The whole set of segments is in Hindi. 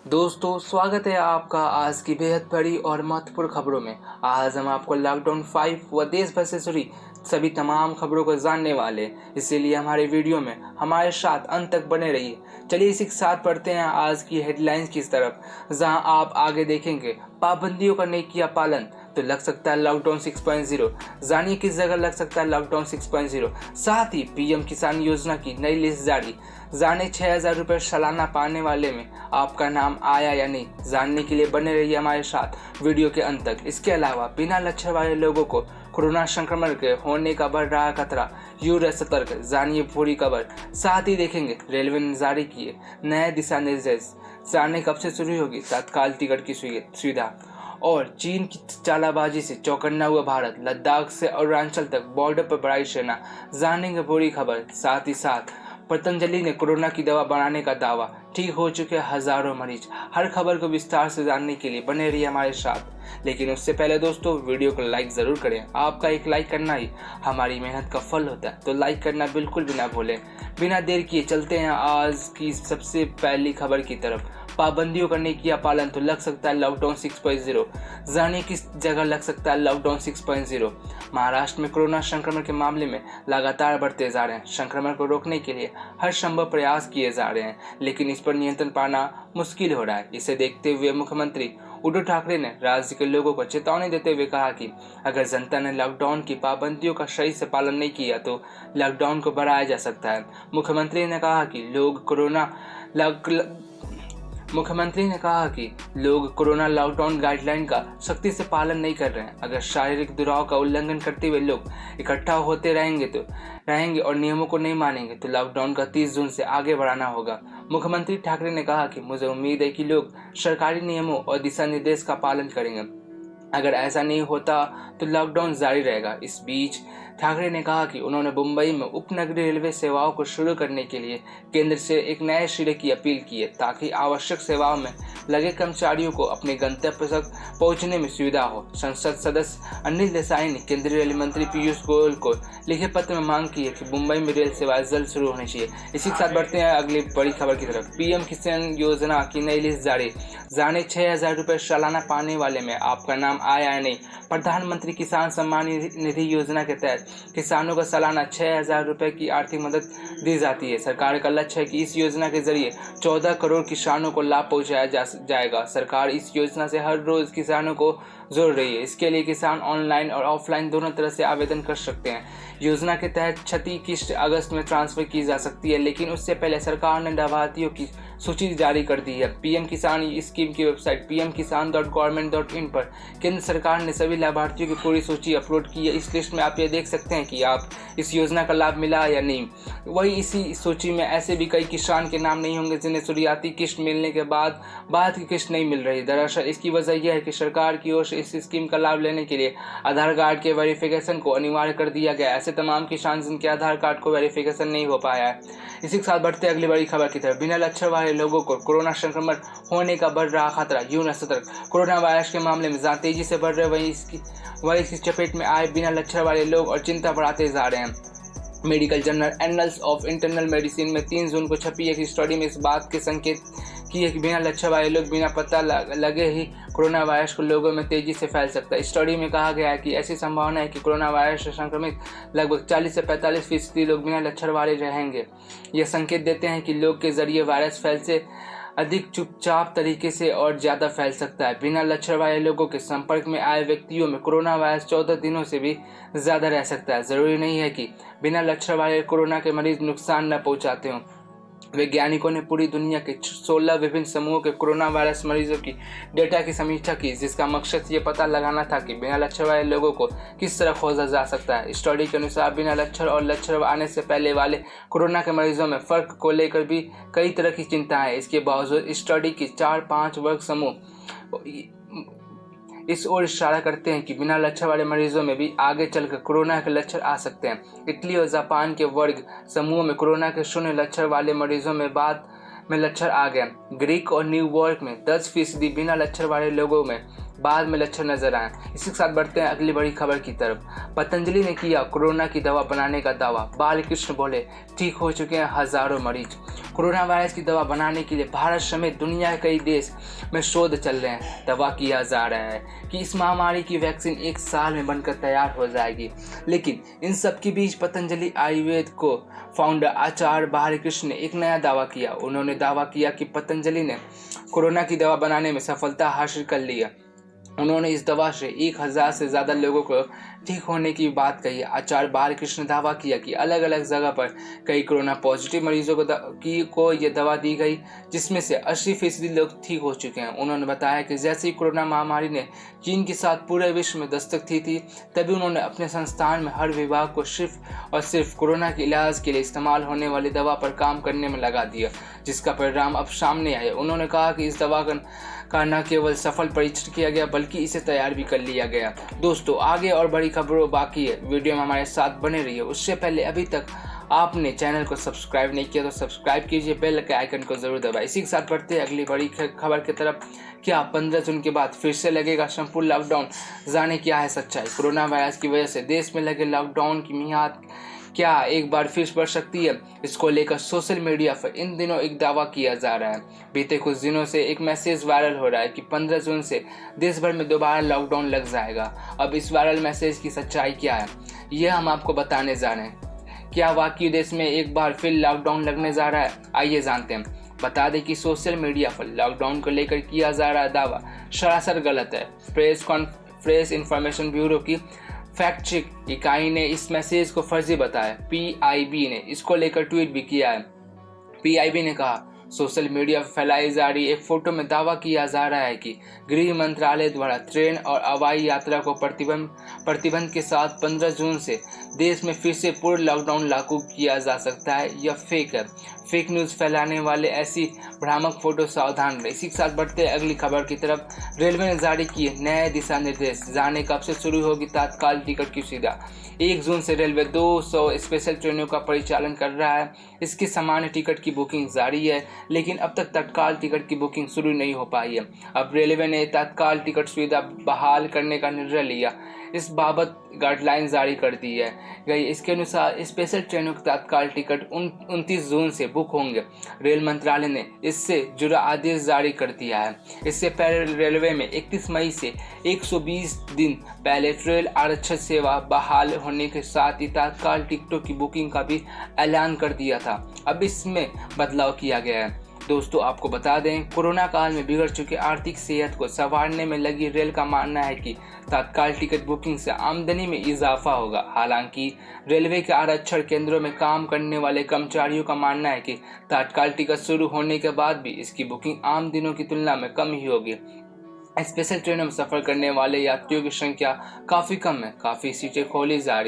दोस्तों, स्वागत है आपका आज की बेहद बड़ी और महत्वपूर्ण खबरों में। आज हम आपको लॉकडाउन 5 व देश भर से जुड़ी सभी तमाम खबरों को जानने वाले हैं। इसीलिए हमारे वीडियो में हमारे साथ अंत तक बने रहिए। चलिए इसी के साथ पढ़ते हैं आज की हेडलाइंस की तरफ, जहां आप आगे देखेंगे पाबंदियों का नहीं किया पालन तो लग सकता है लॉकडाउन 6.0। जानिए किस जगह लग सकता है लॉकडाउन 6.0। साथ ही पीएम किसान योजना की नई लिस्ट जारी। जाने 6,000 रुपये सालाना पाने वाले में आपका नाम आया या नहीं। जानने के लिए बने रहिए हमारे साथ वीडियो के अंत तक। इसके अलावा बिना लक्षण वाले लोगों को कोरोना संक्रमण के होने का बढ़ रहा खतरा, यूं रहे सतर्क। जानिए पूरी खबर। साथ ही देखेंगे रेलवे ने जारी किए नए दिशा निर्देश। जाने कब से शुरू होगी तत्काल टिकट की सुविधा। और चीन की चालाबाजी से चौकन्ना हुआ भारत, लद्दाख से अरुणाचल तक बॉर्डर पर बढ़ाई सेना। जानेंगे पूरी खबर। साथ ही साथ पतंजलि ने कोरोना की दवा बनाने का दावा, ठीक हो चुके हजारों मरीज। हर खबर को विस्तार से जानने के लिए बने रहिए हमारे साथ। लेकिन उससे पहले दोस्तों, वीडियो को लाइक जरूर करें। आपका एक लाइक करना ही हमारी मेहनत का फल होता है, तो लाइक करना बिल्कुल भी ना भूलें। बिना देर किए चलते हैं आज की सबसे पहली खबर की तरफ। पाबंदियों का नहीं किया पालन तो लग सकता है लॉकडाउन 6.0। जानिए किस जगह लग सकता है लॉकडाउन 6.0। महाराष्ट्र में कोरोना संक्रमण के मामले में लगातार बढ़ते जा रहे हैं। संक्रमण को रोकने के लिए हर संभव प्रयास किए जा रहे हैं, लेकिन इस पर नियंत्रण पाना मुश्किल हो रहा है। इसे देखते हुए मुख्यमंत्री उद्धव ठाकरे ने राज्य के लोगों को चेतावनी देते हुए कहा कि अगर जनता ने लॉकडाउन की पाबंदियों का सही से पालन नहीं किया तो लॉकडाउन को बढ़ाया जा सकता है। मुख्यमंत्री ने कहा कि लोग कोरोना लॉकडाउन गाइडलाइन का सख्ती से पालन नहीं कर रहे हैं। अगर शारीरिक दूरी का उल्लंघन करते हुए लोग इकट्ठा होते रहेंगे और नियमों को नहीं मानेंगे तो लॉकडाउन का 30 जून से आगे बढ़ाना होगा। मुख्यमंत्री ठाकरे ने कहा कि मुझे उम्मीद है कि लोग सरकारी नियमों और दिशा निर्देश का पालन करेंगे। अगर ऐसा नहीं होता तो लॉकडाउन जारी रहेगा। इस बीच ठाकरे ने कहा कि उन्होंने मुंबई में उपनगरीय रेलवे सेवाओं को शुरू करने के लिए केंद्र से एक नए सिरे की अपील की है, ताकि आवश्यक सेवाओं में लगे कर्मचारियों को अपने गंतव्य तक पहुंचने में सुविधा हो। संसद सदस्य अनिल देसाई ने केंद्रीय रेल मंत्री पीयूष गोयल को लिखे पत्र में मांग की है कि मुंबई में रेल सेवाएं जल्द शुरू होनी चाहिए। इसी के साथ बढ़ते हैं अगली बड़ी खबर की तरफ। पीएम किसान योजना की नई लिस्ट जारी। जाने 6,000 रुपये सालाना पाने वाले में आपका नाम आया है नहीं। प्रधानमंत्री किसान सम्मान निधि योजना के तहत किसानों को सालाना 6,000 रुपये की आर्थिक मदद दी जाती है। सरकार का लक्ष्य है कि इस योजना के जरिए 14 करोड़ किसानों को लाभ पहुंचाया जाएगा। सरकार इस योजना से हर रोज किसानों को जोड़ रही है। इसके लिए किसान ऑनलाइन और ऑफलाइन दोनों तरह से आवेदन कर सकते हैं। योजना के तहत छठी किस्त अगस्त में ट्रांसफर की जा सकती है, लेकिन उससे पहले सरकार ने लाभार्थियों की सूची जारी कर दी है। पीएम किसान स्कीम की वेबसाइट pmkisan.government.in पर केंद्र सरकार ने सभी लाभार्थियों की पूरी सूची अपलोड की है। इस लिस्ट में आप ये देख सकते हैं कि आप इस योजना का लाभ मिला या नहीं। वही इसी सूची में ऐसे भी कई किसान के नाम नहीं होंगे जिन्हें शुरुआती किस्त मिलने के बाद की किस्त नहीं मिल रही। दरअसल इसकी वजह यह है कि सरकार की ओर से इस स्कीम का लाभ लेने के लिए आधार कार्ड के वेरिफिकेशन को अनिवार्य कर दिया गया। ऐसे तमाम किसान जिनके आधार कार्ड को वेरिफिकेशन नहीं हो पाया है। इसी के साथ बढ़ते अगली बड़ी खबर की तरफ। बिना लक्षण वाले लोगों को कोरोना संक्रमण होने का बढ़ रहा खतरा, यूं न सतर्क। कोरोना वायरस के मामले में जहां तेजी से बढ़ रहे वहीं इसकी चपेट में आए बिना लक्षण वाले लोग और चिंता बढ़ाते जा रहे हैं। Medical journal annuls of internal medicine में 3 जून को छपी एक स्टडी में इस बात के संकेत किए कि बिना लक्षण वाले लोग बिना पता लगे ही कोरोना वायरस को लोगों में तेजी से फैल सकता है। स्टडी में कहा गया है कि ऐसी संभावना है कि कोरोना वायरस से संक्रमित लगभग 40 से 45% लोग बिना लक्षण वाले रहेंगे। यह संकेत देते हैं कि लोग के जरिए वायरस फैल से अधिक चुपचाप तरीके से और ज़्यादा फैल सकता है। बिना लक्षण वाले लोगों के संपर्क में आए व्यक्तियों में कोरोना वायरस 14 दिनों से भी ज़्यादा रह सकता है। ज़रूरी नहीं है कि बिना लक्षण वाले कोरोना के मरीज नुकसान न पहुंचाते हों। वैज्ञानिकों ने पूरी दुनिया के 16 विभिन्न समूहों के कोरोना वायरस मरीजों की डेटा की समीक्षा की, जिसका मकसद ये पता लगाना था कि बिना लक्षण वाले लोगों को किस तरह खोजा जा सकता है। स्टडी के अनुसार बिना लक्षण और लक्षण आने से पहले वाले कोरोना के मरीजों में फर्क को लेकर भी कई तरह की चिंता है। इसके बावजूद स्टडी के 4-5 वर्ग समूह इस ओर इशारा करते हैं कि बिना लक्षण वाले मरीजों में भी आगे चलकर कोरोना के लक्षण आ सकते हैं। इटली और जापान के वर्ग समूहों में कोरोना के 0 लक्षण वाले मरीजों में बाद में लक्षण आ गए। ग्रीक और न्यूयॉर्क में 10% बिना लक्षण वाले लोगों में बाद में लक्षण नजर आए। इसी के साथ बढ़ते हैं अगली बड़ी खबर की तरफ। पतंजलि ने किया कोरोना की दवा बनाने का दावा। बालकृष्ण बोले ठीक हो चुके हैं हजारों मरीज। कोरोना वायरस की दवा बनाने के लिए भारत समेत दुनिया के कई देश में शोध चल रहे हैं। दावा किया जा रहा है कि इस महामारी की वैक्सीन 1 साल में बनकर तैयार हो जाएगी। लेकिन इन सब के बीच पतंजलि आयुर्वेद को फाउंडर आचार्य बालकृष्ण ने एक नया दावा किया। उन्होंने दावा किया कि पतंजलि ने कोरोना की दवा बनाने में सफलता हासिल कर ली है। उन्होंने इस दवा से 1000 से ज़्यादा लोगों को ठीक होने की बात कही है। आचार्य बालकृष्ण ने दावा किया कि अलग अलग जगह पर कई कोरोना पॉजिटिव मरीजों को ये दवा दी गई, जिसमें से 80% लोग ठीक हो चुके हैं। उन्होंने बताया कि जैसे ही कोरोना महामारी ने चीन के साथ पूरे विश्व में दस्तक दी थी, तभी उन्होंने अपने संस्थान में हर विभाग को सिर्फ और सिर्फ कोरोना के इलाज के लिए इस्तेमाल होने वाली दवा पर काम करने में लगा दिया, जिसका परिणाम अब सामने आया। उन्होंने कहा कि इस दवा का न केवल सफल परीक्षण किया गया बल्कि इसे तैयार भी कर लिया गया। दोस्तों, आगे और बड़ी खबरों बाकी है, वीडियो में हमारे साथ बने रहिए। उससे पहले अभी तक आपने चैनल को सब्सक्राइब नहीं किया तो सब्सक्राइब कीजिए, बेल के आइकन को जरूर दबाएं। इसी के साथ बढ़ते हैं अगली बड़ी खबर की तरफ। क्या 15 जून के बाद फिर से लगेगा संपूर्ण लॉकडाउन? जाने क्या है सच्चाई। कोरोना वायरस की वजह से देश में लगे लॉकडाउन की मियाद क्या एक बार फिर बढ़ सकती है? इसको लेकर सोशल मीडिया पर इन दिनों एक दावा किया जा रहा है। बीते कुछ दिनों से एक मैसेज वायरल हो रहा है कि 15 जून से देश भर में दोबारा लॉकडाउन लग जाएगा। अब इस वायरल मैसेज की सच्चाई क्या है, यह हम आपको बताने जा रहे हैं। क्या वाकई देश में एक बार फिर लॉकडाउन लगने जा रहा है? आइए जानते हैं। बता दें कि सोशल मीडिया पर लॉकडाउन को लेकर किया जा रहा दावा सरासर गलत है। प्रेस इंफॉर्मेशन ब्यूरो की फैक्ट चेक इकाई ने इस मैसेज को फर्जी बताया। PIB ने इसको लेकर ट्वीट भी किया है। PIB ने कहा, सोशल मीडिया पर फैलाई जा रही एक फोटो में दावा किया जा रहा है कि गृह मंत्रालय द्वारा ट्रेन और हवाई यात्रा को प्रतिबंध के साथ 15 जून से देश में फिर से पूर्ण लॉकडाउन लागू किया जा सकता है। यह फेक है। फेक न्यूज़ फैलाने वाले ऐसी भ्रामक फोटो सावधान रहे। इसी के साथ बढ़ते हैं अगली खबर की तरफ। रेलवे ने जारी किए नए दिशा निर्देश। जाने कब से शुरू होगी तत्काल टिकट की सुविधा। 1 जून से रेलवे 200 स्पेशल ट्रेनों का परिचालन कर रहा है। इसकी सामान्य टिकट की बुकिंग जारी है, लेकिन अब तक तत्काल टिकट की बुकिंग शुरू नहीं हो पाई है। अब रेलवे ने तत्काल टिकट सुविधा बहाल करने का निर्णय लिया। इस बाबत गाइडलाइन जारी कर दी है गई। इसके अनुसार स्पेशल ट्रेनों के तत्काल टिकट 29 जून से बुक होंगे। रेल मंत्रालय ने इससे जुड़ा आदेश जारी कर दिया है। इससे पहले रेलवे में 31 मई से 120 दिन पहले ट्रेन आरक्षण सेवा बहाल होने के साथ ही तत्काल टिकटों की बुकिंग का भी ऐलान कर दिया था। अब इसमें बदलाव किया गया है। दोस्तों, आपको बता दें, कोरोना काल में बिगड़ चुके आर्थिक सेहत को संवारने में लगी रेल का मानना है कि तत्काल टिकट बुकिंग से आमदनी में इजाफा होगा। हालांकि रेलवे के आरक्षण केंद्रों में काम करने वाले कर्मचारियों का मानना है कि तत्काल टिकट शुरू होने के बाद भी इसकी बुकिंग आम दिनों की तुलना में कम ही होगी। स्पेशल ट्रेनों में सफ़र करने वाले यात्रियों की संख्या काफ़ी कम है। काफ़ी सीटें खाली जा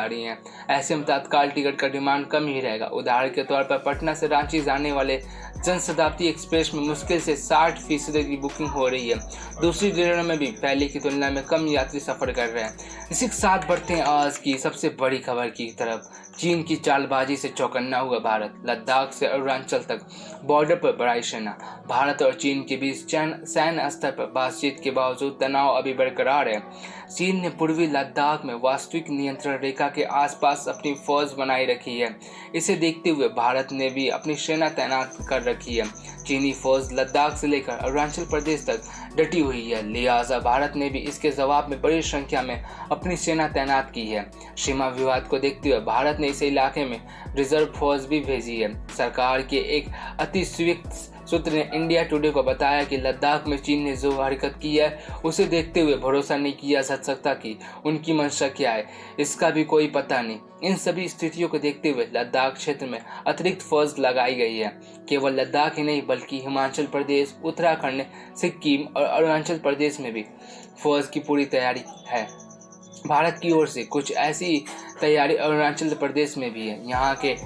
रही हैं। ऐसे में तत्काल टिकट का डिमांड कम ही रहेगा। उदाहरण के तौर पर पटना से रांची जाने वाले जनशताब्दी एक्सप्रेस में मुश्किल से 60% की बुकिंग हो रही है। दूसरी ट्रेनों में भी पहले की तुलना में कम यात्री सफ़र कर रहे हैं। इसी के साथ बढ़ते हैं आज की सबसे बड़ी खबर की तरफ। चीन की चालबाजी से चौकन्ना हुआ भारत। लद्दाख से अरुणाचल तक बॉर्डर पर बढ़ाई सेना। भारत और चीन के बीच सैन्य स्तर पर बातचीत के बावजूद तनाव अभी बरकरार है। चीन ने पूर्वी लद्दाख में वास्तविक नियंत्रण रेखा के आसपास अपनी फौज बनाई रखी है। इसे देखते हुए भारत ने भी अपनी सेना तैनात कर रखी है। चीनी फौज लद्दाख से लेकर अरुणाचल प्रदेश तक डटी हुई है, लिहाजा भारत ने भी इसके जवाब में बड़ी संख्या में अपनी सेना तैनात की है। सीमा विवाद को देखते हुए भारत ने इस इलाके में रिजर्व फौज भी भेजी है। सरकार के एक अति स्वीकृत सूत्र ने इंडिया टुडे को बताया कि लद्दाख में चीन ने जो हरकत की है उसे देखते हुए भरोसा नहीं किया जा सकता कि उनकी मंशा क्या है, इसका भी कोई पता नहीं। इन सभी स्थितियों को देखते हुए लद्दाख क्षेत्र में अतिरिक्त फौज लगाई गई है। केवल लद्दाख ही नहीं बल्कि हिमाचल प्रदेश, उत्तराखंड, सिक्किम और अरुणाचल प्रदेश में भी फौज की पूरी तैयारी है। भारत की ओर से कुछ ऐसी तैयारी अरुणाचल प्रदेश में भी है। यहाँ के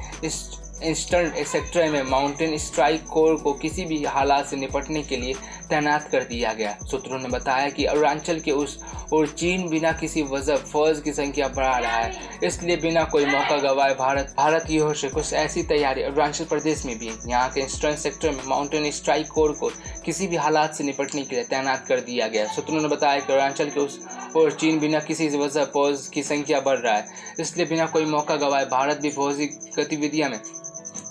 ईस्टर्न सेक्टर में माउंटेन स्ट्राइक कोर को किसी भी हालात से निपटने के लिए तैनात कर दिया गया। सूत्रों ने बताया कि अरुणाचल के उस और चीन बिना किसी वजह फौज की संख्या बढ़ा रहा है, इसलिए बिना कोई मौका गंवाए भारत की ओर से कुछ ऐसी तैयारी अरुणाचल प्रदेश में भी है। यहाँ के ईस्टर्न सेक्टर में माउंटेन स्ट्राइक कोर को किसी भी हालात से निपटने के लिए तैनात कर दिया गया। सूत्रों ने बताया कि अरुणाचल के उस और चीन बिना किसी वजह फौज की संख्या बढ़ रहा है, इसलिए बिना कोई मौका गंवाए भारत भी फौजी गतिविधियां में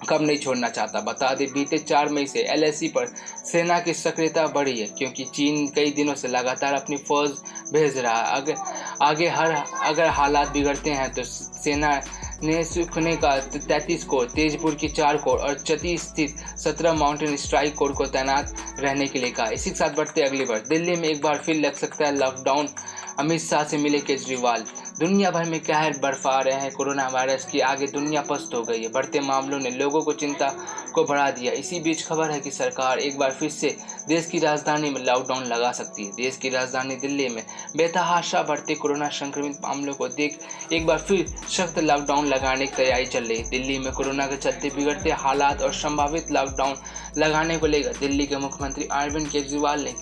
कम नहीं छोड़ना चाहता। बता दें बीते 4 मई से LAC पर सेना की सक्रियता बढ़ी है, क्योंकि चीन कई दिनों से लगातार अपनी फौज भेज रहा है। अगर हालात बिगड़ते हैं तो सेना ने सुखने का 33 कोर, तेजपुर की 4 कोर और चती स्थित 17 माउंटेन स्ट्राइक कोर को तैनात रहने के लिए कहा। इसी के साथ बढ़ते अगली बार दिल्ली में एक बार फिर लग सकता है लॉकडाउन, अमित शाह से मिले केजरीवाल। दुनिया भर में कहर बरपा रहे हैं कोरोना वायरस की, आगे दुनिया पस्त हो गई है। बढ़ते मामलों ने लोगों को चिंता को बढ़ा दिया। इसी बीच खबर है कि सरकार एक बार फिर से देश की राजधानी में लॉकडाउन लगा सकती है। देश की राजधानी दिल्ली में बेतहाशा बढ़ते कोरोना संक्रमित मामलों को देख एक बार फिर सख्त लॉकडाउन लगाने की तैयारी चल रही है। दिल्ली में कोरोना के चलते बिगड़ते हालात और संभावित लॉकडाउन लगाने को लेकर दिल्ली के मुख्यमंत्री अरविंद केजरीवाल ने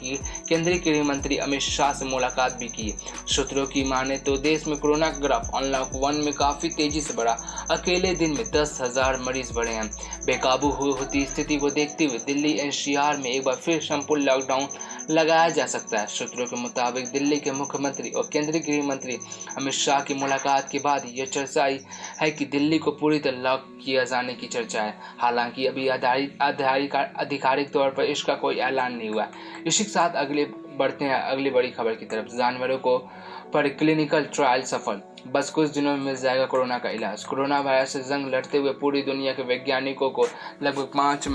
केंद्रीय गृह मंत्री अमित शाह से मुलाकात भी की। सूत्रों की माने तो देश में कोरोना का ग्राफ अनलॉक 1 में काफी तेजी से बढ़ा। अकेले दिन में 10,000 मरीज बढ़े हैं। बेकाबू होती स्थिति को देखते हुए दिल्ली NCR में एक बार फिर संपूर्ण लॉकडाउन लगाया जा सकता है। सूत्रों के मुताबिक दिल्ली के मुख्यमंत्री और केंद्रीय गृह मंत्री अमित शाह की मुलाकात के बाद यह चर्चा आई है कि दिल्ली को पूरी तरह लॉक किया जाने की चर्चा है। हालांकि अभी आधिकारिक तौर पर इसका कोई ऐलान नहीं हुआ है। इसी के साथ बढ़ते हैं अगली बड़ी खबर की तरफ। जानवरों को पर क्लिनिकल ट्रायल सफल, बस कुछ दिनों में मिल जाएगा कोरोना का इलाज। कोरोना वायरस से जंग लड़ते हुए पूरी दुनिया के वैज्ञानिकों को लगभग 5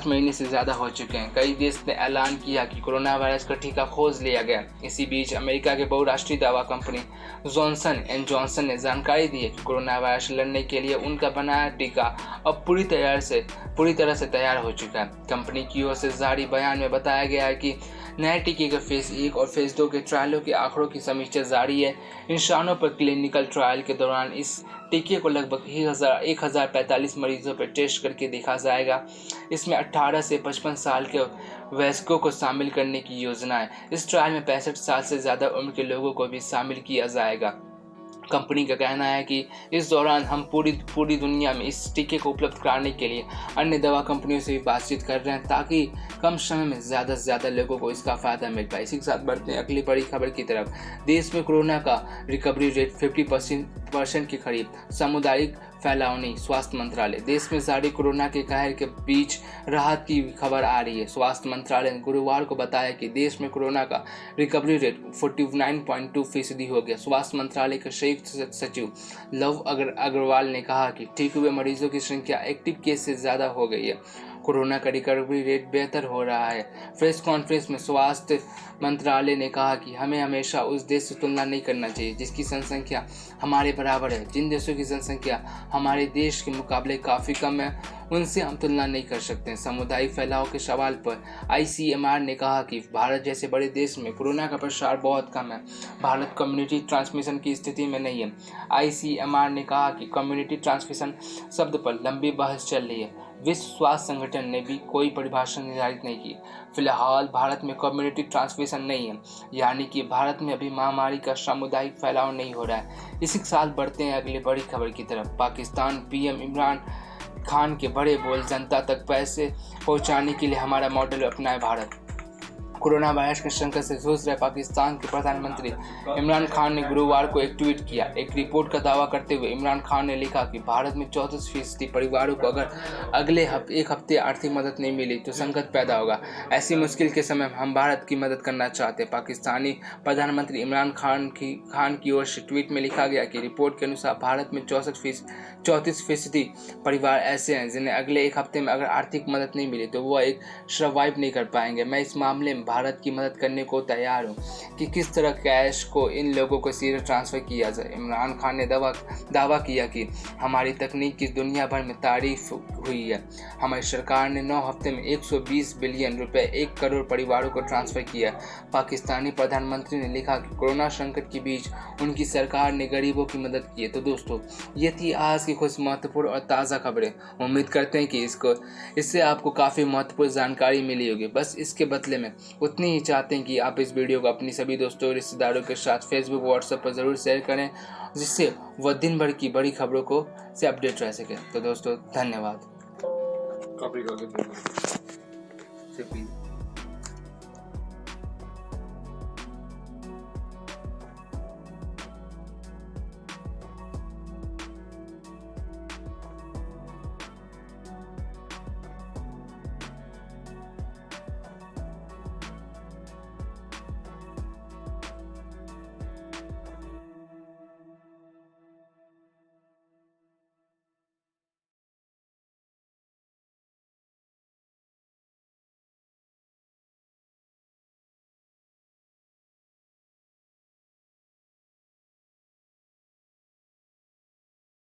महीने से ज़्यादा हो चुके हैं। कई देश ने ऐलान किया कि कोरोना वायरस का टीका खोज लिया गया। इसी बीच अमेरिका के बहुराष्ट्रीय दवा कंपनी जॉनसन एंड जॉनसन ने जानकारी दी है कि कोरोना वायरस से लड़ने के लिए उनका बनाया टीका अब पूरी तरह से तैयार हो चुका है। कंपनी की ओर से जारी बयान में बताया गया है कि नए टीके के फेज 1 और फेज 2 के ट्रायलों के आंकड़ों की समीक्षा जारी है। इंसानों पर क्लिनिकल ट्रायल के दौरान इस टीके को लगभग 1045 मरीजों पर टेस्ट करके देखा जाएगा। इसमें 18 से 55 साल के वयस्कों को शामिल करने की योजना है। इस ट्रायल में 65 साल से ज़्यादा उम्र के लोगों को भी शामिल किया जाएगा। कंपनी का कहना है कि इस दौरान हम पूरी दुनिया में इस टीके को उपलब्ध कराने के लिए अन्य दवा कंपनियों से भी बातचीत कर रहे हैं, ताकि कम समय में ज़्यादा से ज़्यादा लोगों को इसका फ़ायदा मिल पाए। इसी के साथ बढ़ते हैं अगली बड़ी खबर की तरफ। देश में कोरोना का रिकवरी रेट 50% के करीब, सामुदायिक फैलाव नहीं, स्वास्थ्य मंत्रालय। देश में जारी कोरोना के कहर के बीच राहत की खबर आ रही है। स्वास्थ्य मंत्रालय ने गुरुवार को बताया कि देश में कोरोना का रिकवरी रेट 49.2% हो गया। स्वास्थ्य मंत्रालय के संयुक्त सचिव लव अग्रवाल ने कहा कि ठीक हुए मरीजों की संख्या एक्टिव केस से ज़्यादा हो गई है। कोरोना का रिकवरी रेट बेहतर हो रहा है। प्रेस कॉन्फ्रेंस में स्वास्थ्य मंत्रालय ने कहा कि हमें हमेशा उस देश से तुलना नहीं करना चाहिए जिसकी जनसंख्या हमारे बराबर है। जिन देशों की जनसंख्या हमारे देश के मुकाबले काफ़ी कम है, उनसे हम तुलना नहीं कर सकते। सामुदायिक फैलाव के सवाल पर ICMR ने कहा कि भारत जैसे बड़े देश में कोरोना का प्रसार बहुत कम है। भारत कम्युनिटी ट्रांसमिशन की स्थिति में नहीं है। ICMR ने कहा कि कम्युनिटी ट्रांसमिशन शब्द पर लंबी बहस चल रही है। विश्व स्वास्थ्य संगठन ने भी कोई परिभाषा निर्धारित नहीं की। फिलहाल भारत में कम्युनिटी ट्रांसमिशन नहीं है, यानी कि भारत में अभी महामारी का सामुदायिक फैलाव नहीं हो रहा है। इसी के साथ बढ़ते हैं अगली बड़ी खबर की तरफ। पाकिस्तान PM इमरान खान के बड़े बोल, जनता तक पैसे पहुंचाने के लिए हमारा मॉडल अपनाए भारत। कोरोना वायरस के संकट से जूझ रहे पाकिस्तान के प्रधानमंत्री इमरान खान ने गुरुवार को एक ट्वीट किया। एक रिपोर्ट का दावा करते हुए इमरान खान ने लिखा कि भारत में 34% परिवारों को अगर अगले एक हफ्ते आर्थिक मदद नहीं मिली तो संकट पैदा होगा। ऐसी मुश्किल के समय हम भारत की मदद करना चाहते हैं। पाकिस्तानी प्रधानमंत्री इमरान खान की ओर से ट्वीट में लिखा गया कि रिपोर्ट के अनुसार भारत में 34% परिवार ऐसे हैं जिन्हें अगले एक हफ्ते में अगर आर्थिक मदद नहीं मिली तो वह एक सर्वाइव नहीं कर पाएंगे। मैं इस मामले में भारत की मदद करने को तैयार हूं कि किस तरह कैश को इन लोगों को सीधे ट्रांसफर किया जाए। इमरान खान ने दावा किया कि हमारी तकनीक की दुनिया भर में तारीफ हुई है। हमारी सरकार ने 9 हफ्ते में 120 बिलियन रुपए 1 करोड़ परिवारों को ट्रांसफर किया। पाकिस्तानी प्रधानमंत्री ने लिखा कि कोरोना संकट के बीच उनकी सरकार ने गरीबों की मदद की है। तो दोस्तों, ये थी आज की कुछ महत्वपूर्ण और ताज़ा खबरें। उम्मीद करते हैं कि इससे आपको काफ़ी महत्वपूर्ण जानकारी मिली होगी। बस इसके बदले में उतनी ही चाहते हैं कि आप इस वीडियो को अपनी सभी दोस्तों और रिश्तेदारों के साथ फेसबुक व्हाट्सएप पर ज़रूर शेयर करें, जिससे वह दिन भर की बड़ी खबरों को से अपडेट रह सके। तो दोस्तों धन्यवाद।